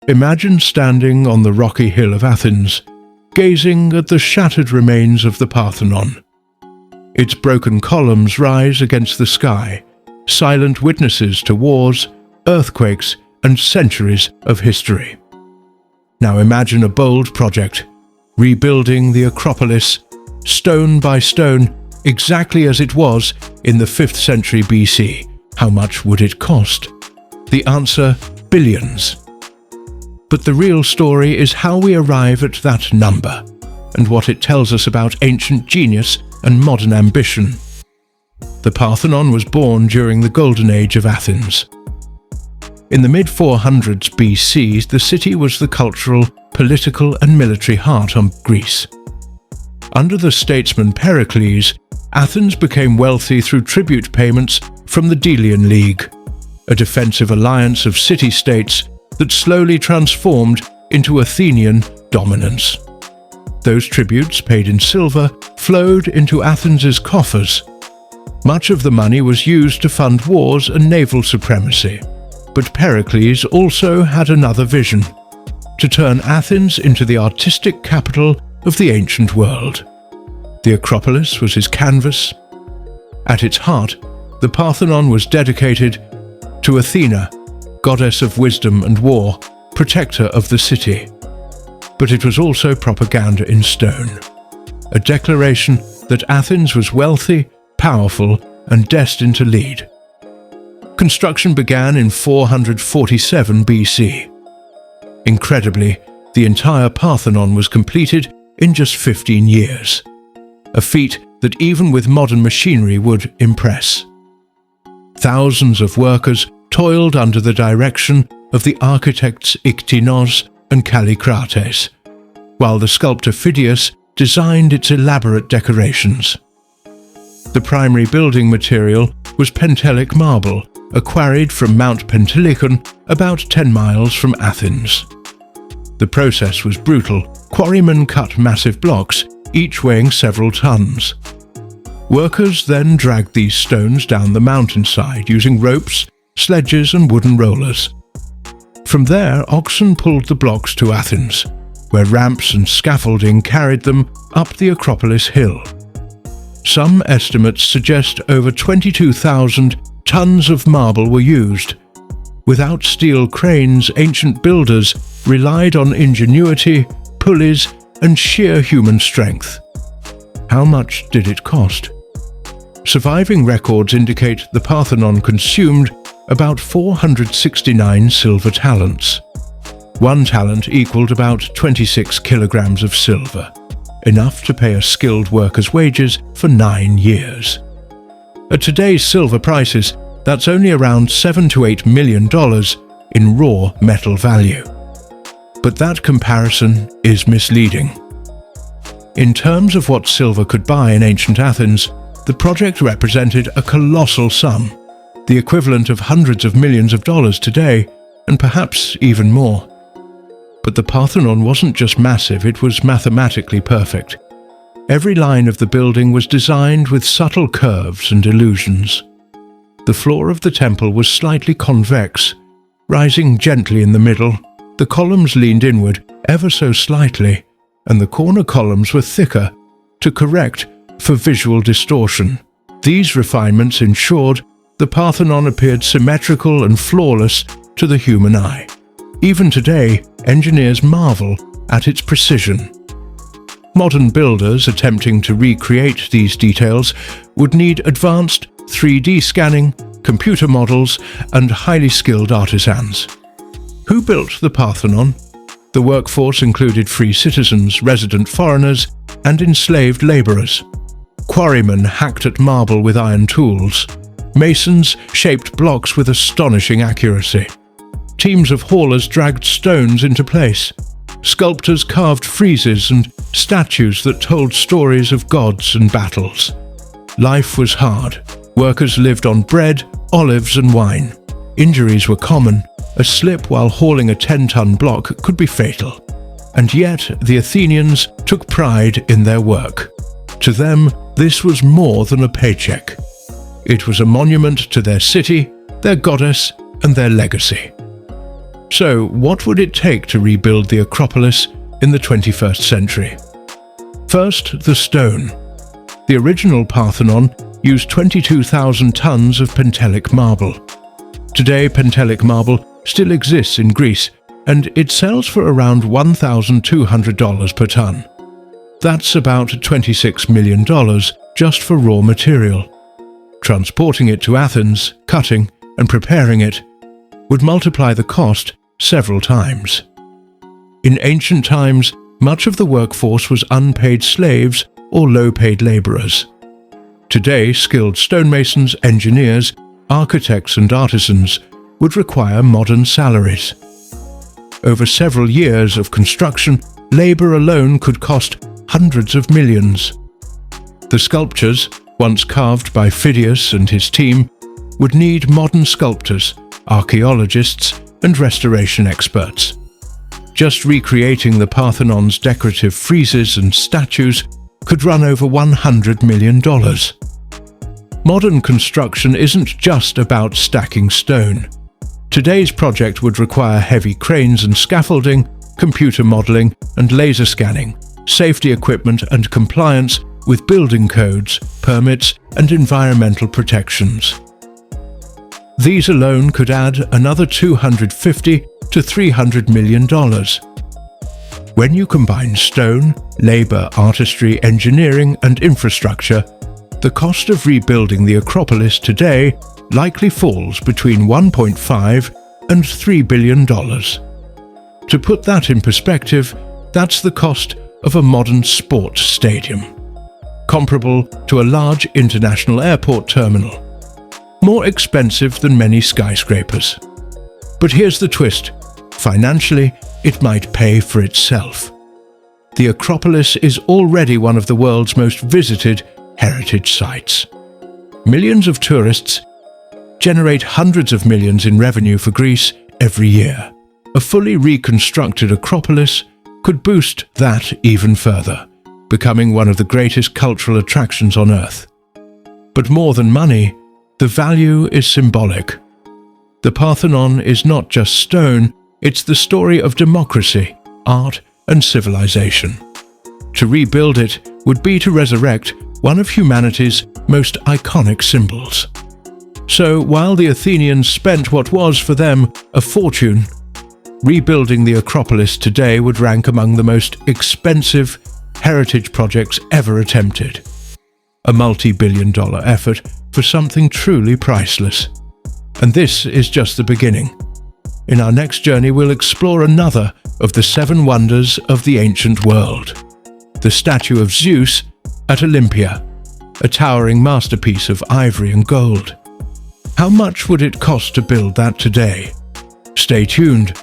Imagine standing on the rocky hill of Athens, gazing at the shattered remains of the Parthenon. Its broken columns rise against the sky, silent witnesses to wars, earthquakes, and centuries of history. Now imagine a bold project, rebuilding the Acropolis, stone by stone, exactly as it was in the 5th century BC. How much would it cost? The answer: billions. But the real story is how we arrive at that number, and what it tells us about ancient genius and modern ambition. The Parthenon was born during the Golden Age of Athens. In the mid-400s BC, the city was the cultural, political and military heart of Greece. Under the statesman Pericles, Athens became wealthy through tribute payments from the Delian League, a defensive alliance of city-states that slowly transformed into Athenian dominance. Those tributes, paid in silver, flowed into Athens's coffers. Much of the money was used to fund wars and naval supremacy. But Pericles also had another vision: to turn Athens into the artistic capital of the ancient world. The Acropolis was his canvas. At its heart, the Parthenon was dedicated to Athena, goddess of wisdom and war, protector of the city. But it was also propaganda in stone, a declaration that Athens was wealthy, powerful, and destined to lead. Construction began in 447 BC. Incredibly, the entire Parthenon was completed in just 15 years, a feat that even with modern machinery would impress. Thousands of workers toiled under the direction of the architects Iktinos and Kallikrates, while the sculptor Phidias designed its elaborate decorations. The primary building material was Pentelic marble, quarried from Mount Pentelicon about 10 miles from Athens. The process was brutal. Quarrymen cut massive blocks, each weighing several tons. Workers then dragged these stones down the mountainside using ropes, sledges and wooden rollers. From there, oxen pulled the blocks to Athens, where ramps and scaffolding carried them up the Acropolis hill. Some estimates suggest over 22,000 tons of marble were used. Without steel cranes, ancient builders relied on ingenuity, pulleys, and sheer human strength. How much did it cost? Surviving records indicate the Parthenon consumed about 469 silver talents. One talent equaled about 26 kilograms of silver, enough to pay a skilled worker's wages for 9 years. At today's silver prices, that's only around $7 to $8 million in raw metal value. But that comparison is misleading. In terms of what silver could buy in ancient Athens, the project represented a colossal sum, the equivalent of hundreds of millions of dollars today, and perhaps even more. But the Parthenon wasn't just massive, it was mathematically perfect. Every line of the building was designed with subtle curves and illusions. The floor of the temple was slightly convex, rising gently in the middle. The columns leaned inward ever so slightly, and the corner columns were thicker to correct for visual distortion. These refinements ensured the Parthenon appeared symmetrical and flawless to the human eye. Even today, engineers marvel at its precision. Modern builders attempting to recreate these details would need advanced 3D scanning, computer models, and highly skilled artisans. Who built the Parthenon? The workforce included free citizens, resident foreigners, and enslaved laborers. Quarrymen hacked at marble with iron tools. Masons shaped blocks with astonishing accuracy. Teams of haulers dragged stones into place. Sculptors carved friezes and statues that told stories of gods and battles. Life was hard. Workers lived on bread, olives, and wine. Injuries were common. A slip while hauling a 10-ton block could be fatal. And yet, the Athenians took pride in their work. To them, this was more than a paycheck. It was a monument to their city, their goddess, and their legacy. So, what would it take to rebuild the Acropolis in the 21st century? First, the stone. The original Parthenon used 22,000 tons of Pentelic marble. Today, Pentelic marble still exists in Greece, and it sells for around $1,200 per ton. That's about $26 million just for raw material. Transporting it to Athens, cutting and preparing it would multiply the cost several times. In ancient times, much of the workforce was unpaid slaves or low-paid labourers. Today, skilled stonemasons, engineers, architects and artisans would require modern salaries. Over several years of construction, labour alone could cost hundreds of millions. The sculptures, once carved by Phidias and his team, would need modern sculptors, archaeologists and restoration experts. Just recreating the Parthenon's decorative friezes and statues could run over $100 million. Modern construction isn't just about stacking stone. Today's project would require heavy cranes and scaffolding, computer modelling and laser scanning, safety equipment and compliance with building codes, permits and environmental protections. These alone could add another $250 to $300 million. When you combine stone, labour, artistry, engineering and infrastructure, the cost of rebuilding the Acropolis today likely falls between $1.5 and $3 billion. To put that in perspective, that's the cost of a modern sports stadium, comparable to a large international airport terminal. More expensive than many skyscrapers. But here's the twist. Financially, it might pay for itself. The Acropolis is already one of the world's most visited heritage sites. Millions of tourists generate hundreds of millions in revenue for Greece every year. A fully reconstructed Acropolis could boost that even further, becoming one of the greatest cultural attractions on Earth. But more than money, the value is symbolic. The Parthenon is not just stone, it's the story of democracy, art and civilization. To rebuild it would be to resurrect one of humanity's most iconic symbols. So while the Athenians spent what was for them a fortune, rebuilding the Acropolis today would rank among the most expensive heritage projects ever attempted. A multi-billion-dollar effort for something truly priceless. And this is just the beginning. In our next journey, we'll explore another of the 7 wonders of the ancient world. The statue of Zeus at Olympia, a towering masterpiece of ivory and gold. How much would it cost to build that today? Stay tuned,